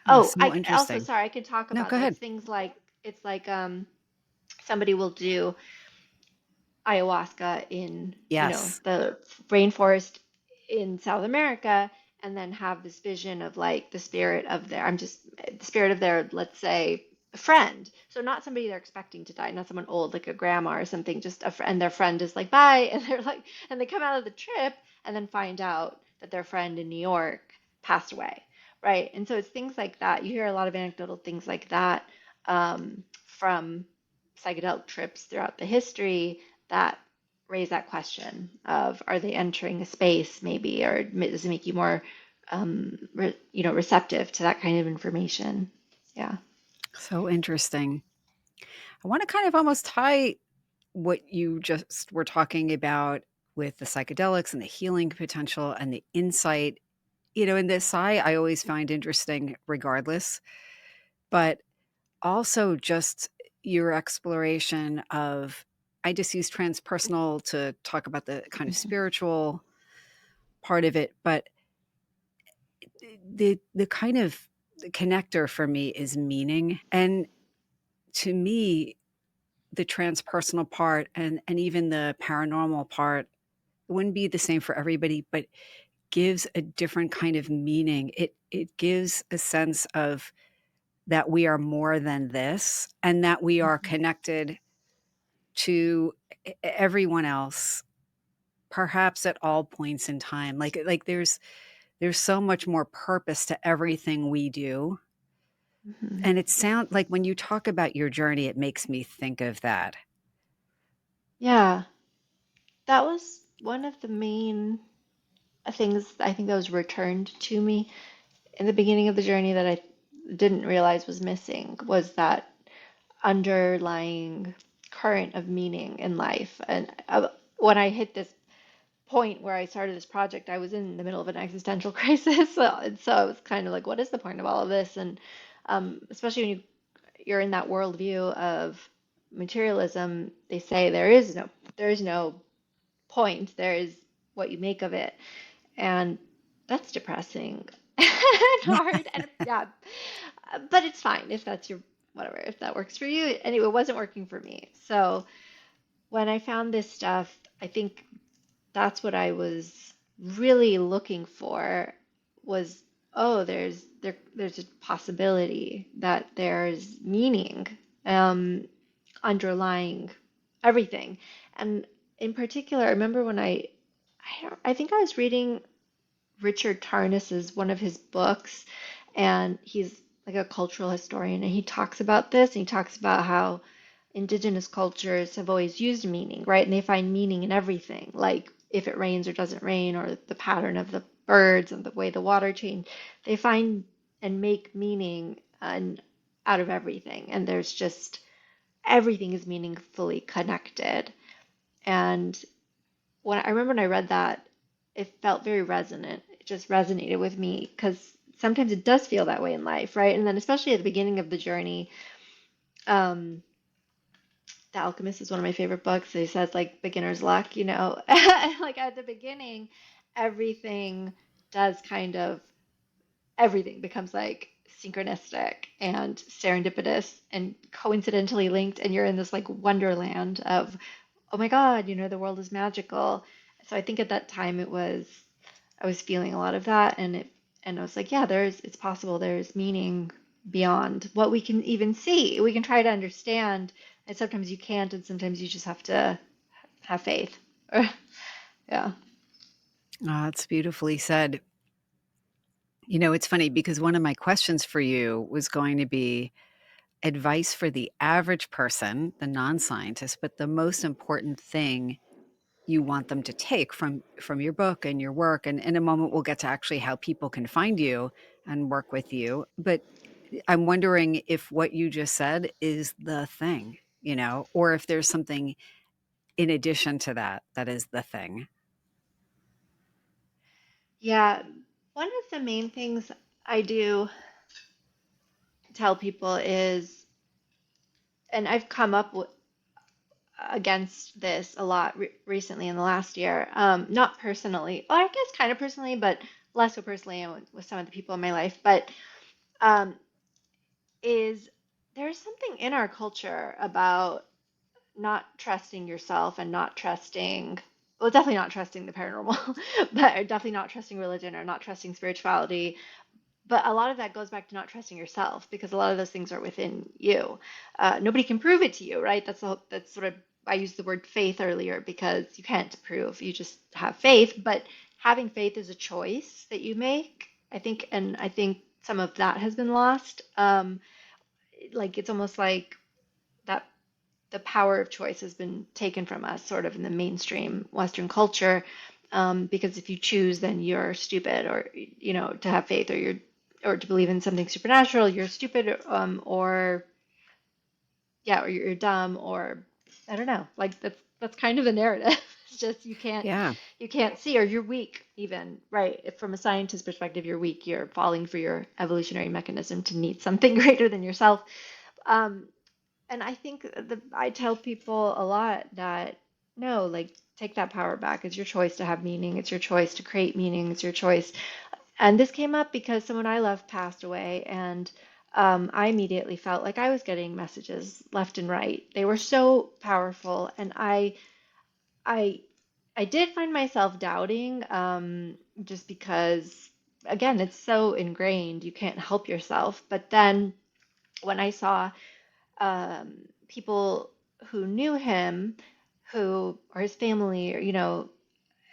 Speaker 2: Oh,
Speaker 1: So
Speaker 2: I also,
Speaker 1: interesting.
Speaker 2: sorry, I could talk
Speaker 1: No,
Speaker 2: about
Speaker 1: go
Speaker 2: like
Speaker 1: ahead.
Speaker 2: things like it's like somebody will do ayahuasca in,
Speaker 1: Yes.
Speaker 2: the rainforest in South America and then have this vision of like the spirit of their, let's say, friend. So not somebody they're expecting to die, not someone old like a grandma or something, just a friend, and their friend is like, bye. And they're like, and they come out of the trip and then find out that their friend in New York passed away. Right. And so it's things like that. You hear a lot of anecdotal things like that from psychedelic trips throughout the history that raise that question of are they entering a space maybe, or does it make you more receptive to that kind of information? Yeah.
Speaker 1: So interesting. I want to kind of almost tie what you just were talking about with the psychedelics and the healing potential and the insight. In this I always find interesting regardless, but also just your exploration of, I just use transpersonal to talk about the kind of
Speaker 2: Mhm.
Speaker 1: spiritual part of it, but the kind of connector for me is meaning. And to me, the transpersonal part and even the paranormal part, it wouldn't be the same for everybody, but gives a different kind of meaning. It gives a sense of that we are more than this and that we are
Speaker 2: Mhm.
Speaker 1: connected to everyone else, perhaps at all points in time. Like there's so much more purpose to everything we do.
Speaker 2: Mhm.
Speaker 1: And it sounds like when you talk about your journey, it makes me think of that.
Speaker 2: Yeah. That was one of the main things I think that was returned to me in the beginning of the journey that I didn't realize was missing was that underlying current of meaning in life. And when I hit this point where I started this project, I was in the middle of an existential crisis. So I was kind of like, what is the point of all of this? And especially when you're in that worldview of materialism, they say there is no point. There is what you make of it. And that's depressing and hard. And yeah, but it's fine if that's your whatever, if that works for you. Anyway, it wasn't working for me. So when I found this stuff, I think that's what I was really looking for was, oh, there's a possibility that there's meaning underlying everything. And in particular, I remember when I think I was reading Richard Tarnas's one of his books, and he's like a cultural historian, and he talks about this, and he talks about how indigenous cultures have always used meaning, right? And they find meaning in everything, like if it rains or doesn't rain, or the pattern of the birds and the way the water change. They find and make meaning out of everything, and there's just everything is meaningfully connected. And when I remember when I read that, it felt very resonant. It just resonated with me because sometimes it does feel that way in life, right? And then especially at the beginning of the journey, um, The Alchemist is one of my favorite books. He says like beginner's luck, like at the beginning, everything does kind of everything becomes like synchronistic and serendipitous and coincidentally linked, and you're in this like wonderland of, oh my God, the world is magical. So I think at that time I was feeling a lot of that, and I was like, yeah, it's possible there's meaning beyond what we can even see. We can try to understand, and sometimes you can't, and sometimes you just have to have faith. Yeah.
Speaker 1: That's beautifully said. It's funny because one of my questions for you was going to be advice for the average person, the non-scientist, but the most important thing you want them to take from your book and your work. And in a moment, we'll get to actually how people can find you and work with you. But I'm wondering if what you just said is the thing, or if there's something in addition to that that is the thing.
Speaker 2: Yeah. One of the main things I do tell people is, and I've come up with, against this a lot recently in the last year. Not personally, well, I guess kind of personally, but less so personally and with some of the people in my life. But um, is there's something in our culture about not trusting yourself and not trusting, well, definitely not trusting the paranormal, but definitely not trusting religion or not trusting spirituality. But a lot of that goes back to not trusting yourself because a lot of those things are within you. Nobody can prove it to you, right? That's sort of, I used the word faith earlier because you can't prove, you just have faith. But having faith is a choice that you make, I think, and I think some of that has been lost. Like it's almost like that the power of choice has been taken from us, sort of in the mainstream Western culture. Because if you choose, then you're stupid, or to have faith, or to believe in something supernatural, you're stupid, or yeah, or you're dumb, or I don't know. Like that's kind of the narrative. It's just
Speaker 1: Yeah.
Speaker 2: you can't see, or you're weak, even, right? If from a scientist perspective, you're weak. You're falling for your evolutionary mechanism to need something greater than yourself. Um, and I think I tell people a lot that no, like take that power back. It's your choice to have meaning. It's your choice to create meaning. It's your choice. And this came up because someone I love passed away, and I immediately felt like I was getting messages left and right. They were so powerful, and I, I did find myself doubting, just because, again, it's so ingrained. You can't help yourself. But then when I saw people who knew him, who or his family, or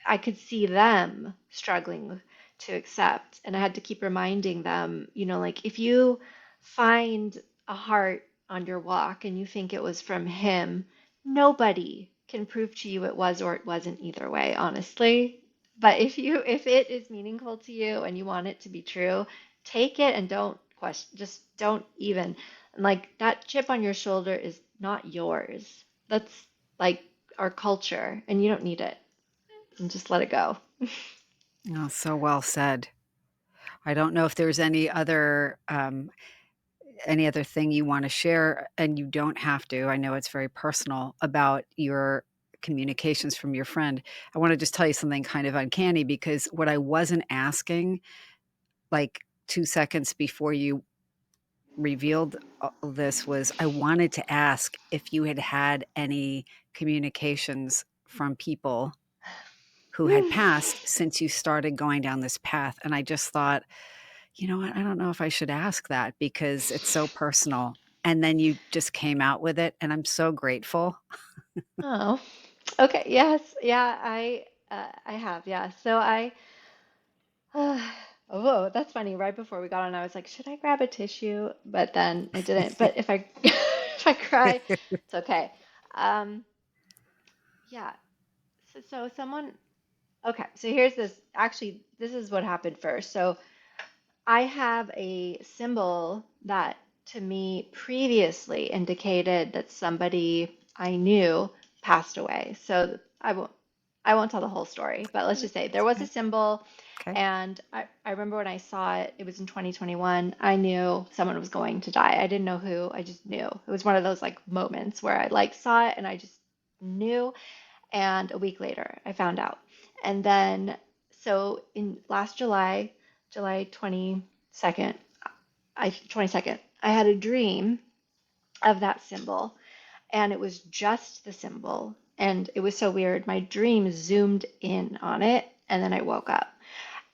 Speaker 2: I could see them struggling to accept. And I had to keep reminding them, like if you find a heart on your walk and you think it was from him, nobody can prove to you it was or it wasn't either way, honestly. But if it is meaningful to you and you want it to be true, take it and don't question, just don't even. And like that chip on your shoulder is not yours. That's like our culture, and you don't need it. And just let it go.
Speaker 1: Oh, so well said. I don't know if there's any other thing you want to share, and you don't have to. I know it's very personal about your communications from your friend. I want to just tell you something kind of uncanny because what I wasn't asking, like 2 seconds before you revealed all this, was I wanted to ask if you had had any communications from people who had passed since you started going down this path. And I just thought, you know what? I don't know if I should ask that because it's so personal. And then you just came out with it, and I'm so grateful.
Speaker 2: Oh, okay. Yes. Yeah, I have. Yeah. So I oh, that's funny. Right before we got on, I was like, should I grab a tissue? But then I didn't. But if I if I cry, it's okay. Um, yeah. So someone okay, so here's this. Actually, this is what happened first. So I have a symbol that to me previously indicated that somebody I knew passed away. So I won't tell the whole story, but let's just say there was a
Speaker 1: Okay.
Speaker 2: symbol,
Speaker 1: Okay.
Speaker 2: and I remember when I saw it, it was in 2021. I knew someone was going to die. I didn't know who, I just knew. It was one of those like moments where I like saw it and I just knew, and a week later I found out. And then so in last July, July 22nd, 22nd, I had a dream of that symbol, and it was just the symbol, and it was so weird. My dream zoomed in on it, and then I woke up.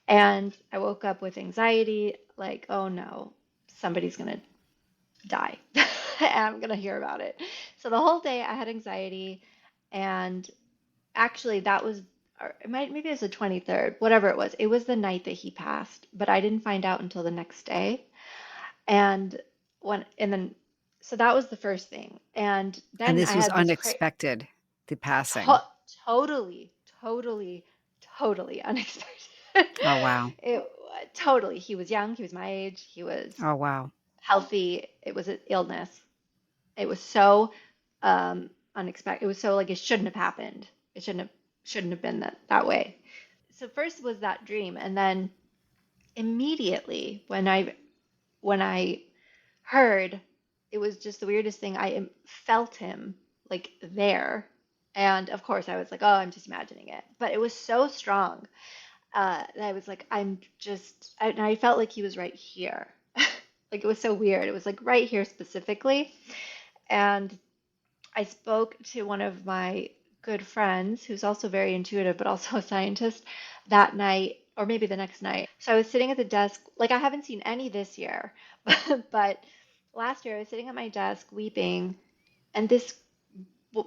Speaker 2: And I woke up with anxiety, like, oh no, somebody's gonna die. And I'm gonna hear about it. So the whole day I had anxiety, and actually, that was, or it might, maybe it was the 23rd, whatever it was. It was the night that he passed, but I didn't find out until the next day. And and then, so that was the first thing. And
Speaker 1: And
Speaker 2: then I
Speaker 1: this was
Speaker 2: had this
Speaker 1: unexpected, the passing.
Speaker 2: to totally, totally, totally unexpected.
Speaker 1: Oh, wow.
Speaker 2: It totally. He was young. He was my age. He was
Speaker 1: Oh, wow.
Speaker 2: healthy. It was an illness. It was so unexpected. It was so like it shouldn't have happened. It shouldn't have been that way. So first was that dream, and then immediately when I heard, it was just the weirdest thing. I felt him like there, and of course I was like, oh, I'm just imagining it. But it was so strong that I was like, and I felt like he was right here. Like it was so weird. It was like right here specifically, and I spoke to one of my good friends who's also very intuitive, but also a scientist that night, or maybe the next night. So I was sitting at the desk, like I haven't seen any this year, but last year I was sitting at my desk weeping, and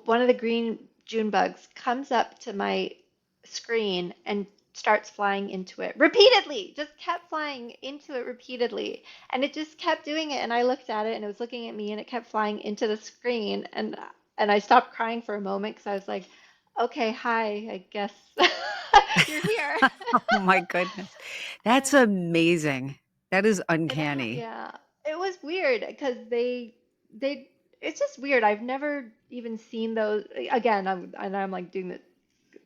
Speaker 2: one of the green June bugs comes up to my screen and starts flying into it repeatedly, just kept flying into it repeatedly. And it just kept doing it. And I looked at it and it was looking at me and it kept flying into the screen. And I stopped crying for a moment because I was like, okay, hi, I guess you're here.
Speaker 1: Oh my goodness. That's
Speaker 2: And
Speaker 1: amazing. That is uncanny.
Speaker 2: yeah, it was weird because they it's just weird. I've never even seen those again. I'm like doing the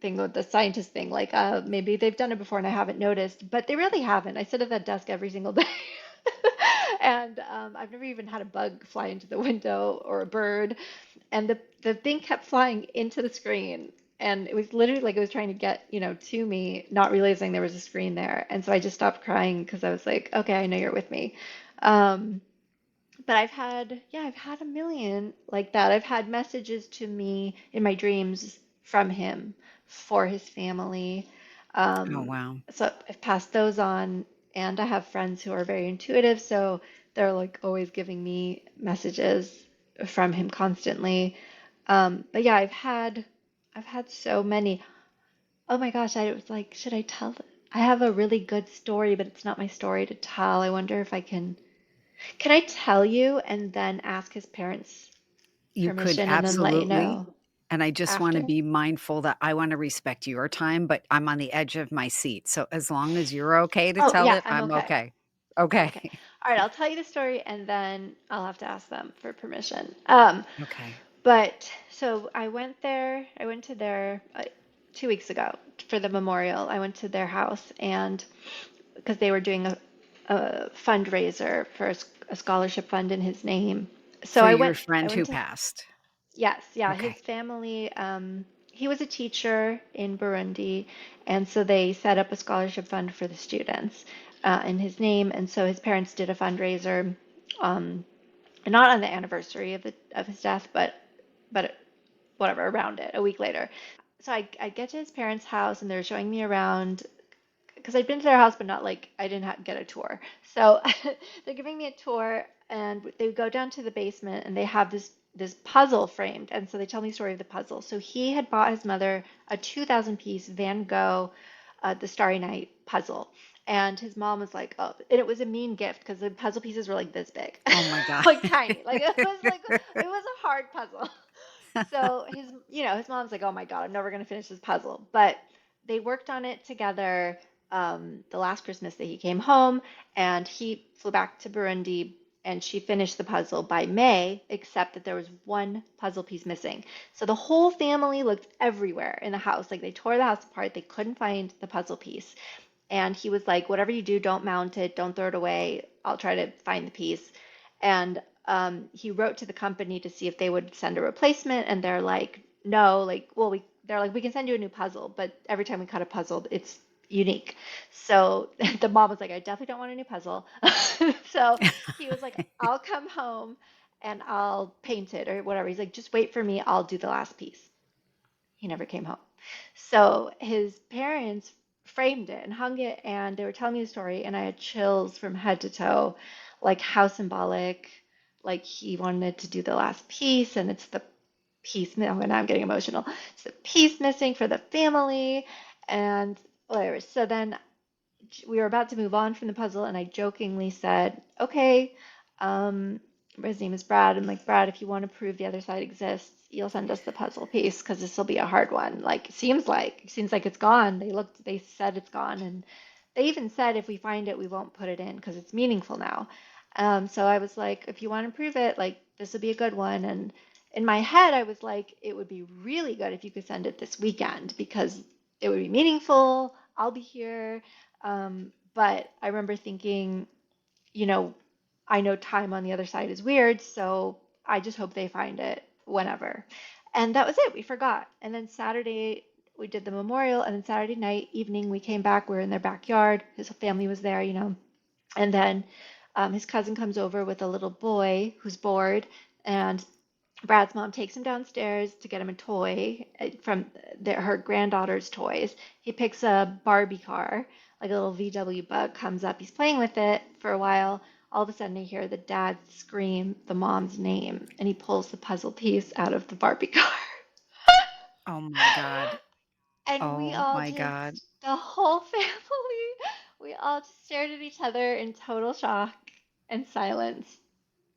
Speaker 2: thing with the scientist thing. Like maybe they've done it before and I haven't noticed, but they really haven't. I sit at that desk every single day. And I've never even had a bug fly into the window or a bird. And the thing kept flying into the screen. And it was literally like it was trying to get, to me, not realizing there was a screen there. And so I just stopped crying because I was like, okay, I know you're with me. Um, but I've had a million like that. I've had messages to me in my dreams from him for his family.
Speaker 1: Oh,
Speaker 2: Um,
Speaker 1: wow.
Speaker 2: so I've passed those on, and I have friends who are very intuitive, so they're like always giving me messages from him constantly. But yeah, I've had so many. Oh my gosh, I was like, should I tell? I have a really good story, but it's not my story to tell. I wonder if I can I tell you and then ask his parents'
Speaker 1: You could
Speaker 2: permission and then let you
Speaker 1: absolutely,
Speaker 2: know?
Speaker 1: And I just wanna
Speaker 2: after.
Speaker 1: be mindful that I wanna respect your time, but I'm on the edge of my seat. So as long as you're okay to
Speaker 2: Oh,
Speaker 1: tell
Speaker 2: yeah,
Speaker 1: it,
Speaker 2: I'm
Speaker 1: I'm
Speaker 2: okay.
Speaker 1: okay.
Speaker 2: I'm
Speaker 1: Okay.
Speaker 2: okay. All right, I'll tell you the story and then I'll have to ask them for permission.
Speaker 1: Okay.
Speaker 2: But so I went there, I went to their 2 weeks ago for the memorial. I went to their house and because they were doing a fundraiser for a scholarship fund in his name. So
Speaker 1: For
Speaker 2: I
Speaker 1: your
Speaker 2: went, I
Speaker 1: friend
Speaker 2: went
Speaker 1: who
Speaker 2: to,
Speaker 1: passed.
Speaker 2: yes, yeah, his
Speaker 1: Okay.
Speaker 2: family, he was a teacher in Burundi, and so they set up a scholarship fund for the students in his name. And so his parents did a fundraiser, um, not on the anniversary of his death, but whatever around it, a week later. So I get to his parents' house and they're showing me around because I'd been to their house, but not like I didn't get a tour. So they're giving me a tour, and they go down to the basement, and they have this puzzle framed, and so they tell me the story of the puzzle. So he had bought his mother a 2,000 piece Van Gogh, The Starry Night puzzle, and his mom was like, "Oh," and it was a mean gift because the puzzle pieces were like this big,
Speaker 1: Oh my god.
Speaker 2: like tiny, like it was a hard puzzle. So his mom's like, "Oh my God, I'm never gonna finish this puzzle." But they worked on it together the last Christmas that he came home, and he flew back to Burundi, and she finished the puzzle by May, except that there was one puzzle piece missing. So the whole family looked everywhere in the house. Like they tore the house apart. They couldn't find the puzzle piece. And he was like, "Whatever you do, don't mount it, don't throw it away. I'll try to find the piece." And he wrote to the company to see if they would send a replacement, and they're like, "No, like, well, they're like, we can send you a new puzzle, but every time we cut a puzzle, it's unique." So the mom was like, "I definitely don't want a new puzzle." So he was like, "I'll come home and I'll paint it or whatever." He's like, "Just wait for me, I'll do the last piece." He never came home. So his parents framed it and hung it, and they were telling me the story, and I had chills from head to toe, like how symbolic, like he wanted to do the last piece, and it's the piece. Oh, now I'm getting emotional. It's the piece missing for the family, and whatever. So then we were about to move on from the puzzle, and I jokingly said, "Okay, um, his name is Brad. I'm like, Brad, if you want to prove the other side exists, you'll send us the puzzle piece because this will be a hard one. Like, it seems like it's gone. They said it's gone, and they even said if we find it, we won't put it in because it's meaningful now. So I was like, if you want to prove it, like, this would be a good one. And in my head, I was like, it would be really good if you could send it this weekend because it would be meaningful. I'll be here. But I remember thinking, you know, I know time on the other side is weird, so I just hope they find it whenever. And that was it. We forgot. And then Saturday, we did the memorial, and then Saturday night, evening, we came back. We were in their backyard. His family was there, And then his cousin comes over with a little boy who's bored, and Brad's mom takes him downstairs to get him a toy from her granddaughter's toys. He picks a Barbie car, like a little VW bug, comes up. He's playing with it for a while. All of a sudden, I hear the dad scream the mom's name, and he pulls the puzzle piece out of the Barbie car.
Speaker 1: Oh my god.
Speaker 2: And we
Speaker 1: Oh
Speaker 2: all
Speaker 1: my god.
Speaker 2: just, the whole family, we all just stared at each other in total shock and silence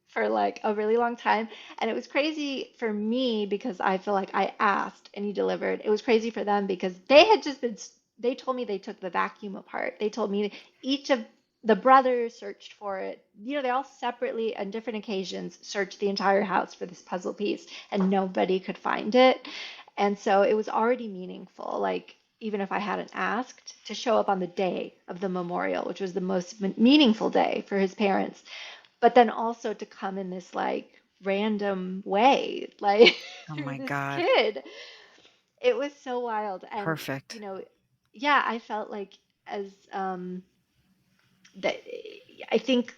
Speaker 2: for like a really long time. And it was crazy for me because I feel like I asked and he delivered. It was crazy for them because they had just been, they told me they took the vacuum apart. They told me each of the brothers searched for it. They all separately on different occasions searched the entire house for this puzzle piece and nobody could find it. And so it was already meaningful. Like, even if I hadn't asked to show up on the day of the memorial, which was the most meaningful day for his parents, but then also to come in this like random way, like
Speaker 1: Oh
Speaker 2: through
Speaker 1: my
Speaker 2: this
Speaker 1: god.
Speaker 2: kid. It was so wild. And,
Speaker 1: Perfect.
Speaker 2: yeah, I felt like as that I think,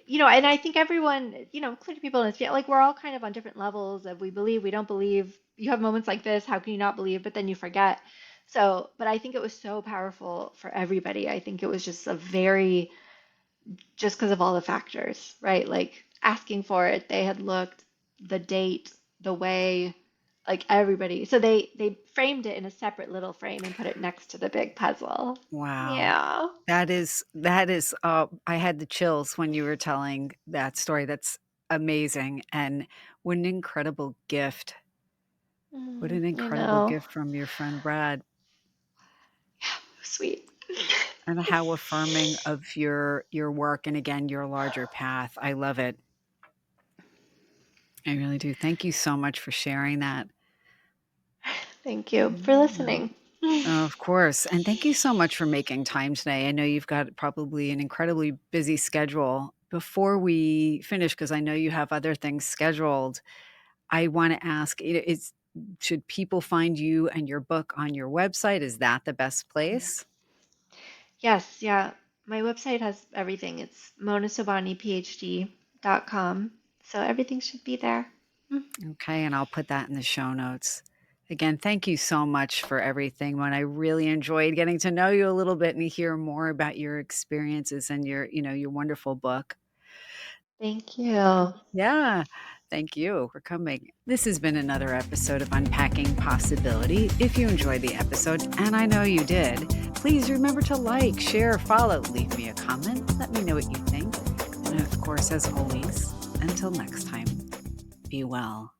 Speaker 2: and I think everyone, including people in this field, like we're all kind of on different levels of we believe, we don't believe. You have moments like this, how can you not believe? But then you forget. So, but I think it was so powerful for everybody. I think it was just a very just because of all the factors, right? Like asking for it, they had looked, the date, the way, like everybody. So they framed it in a separate little frame and put it next to the big puzzle.
Speaker 1: Wow.
Speaker 2: Yeah.
Speaker 1: That is, I had the chills when you were telling that story. That's amazing, and what an incredible gift What an
Speaker 2: I
Speaker 1: incredible
Speaker 2: know.
Speaker 1: gift from your friend Brad,
Speaker 2: Sweet.
Speaker 1: and how affirming of your work and again, your larger path. I love it. I really do. Thank you so much for sharing that.
Speaker 2: Thank you for
Speaker 1: Yeah.
Speaker 2: listening.
Speaker 1: Of course. And thank you so much for making time today. I know you've got probably an incredibly busy schedule. Before we finish, because I know you have other things scheduled, I want to ask, should people find you and your book on your website? Is that the best place?
Speaker 2: Yes, yeah. My website has everything. It's monasobhaniphd.com. So everything should be there.
Speaker 1: Okay, and I'll put that in the show notes. Again, thank you so much for everything. When I really enjoyed getting to know you a little bit and hear more about your experiences and your wonderful book.
Speaker 2: Thank you.
Speaker 1: Yeah. Thank you for coming. This has been another episode of Unpacking Possibility. If you enjoyed the episode, and I know you did, please remember to like, share, follow, leave me a comment. Let me know what you think. And of course, as always, until next time, be well.